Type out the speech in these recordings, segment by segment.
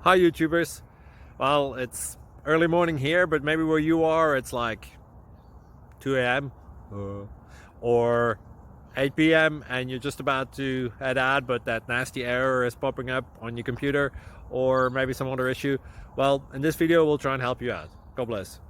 Hi YouTubers. Well, it's early morning here, but maybe where you are it's like 2 a.m. or 8 p.m. and you're just about to head out, but that nasty error is popping up on your computer, or maybe some other issue. Well, in this video we'll try and help you out. God bless.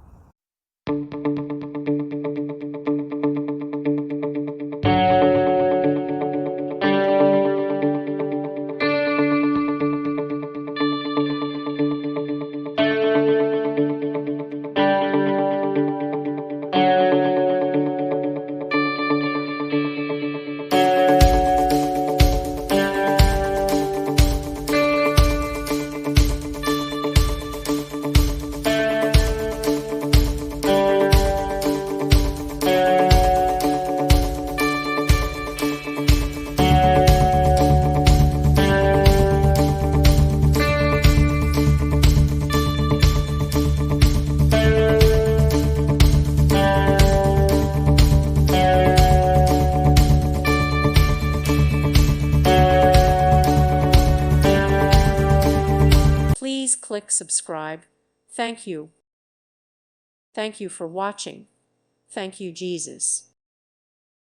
Please click subscribe. Thank you. Thank you for watching. Thank you, Jesus.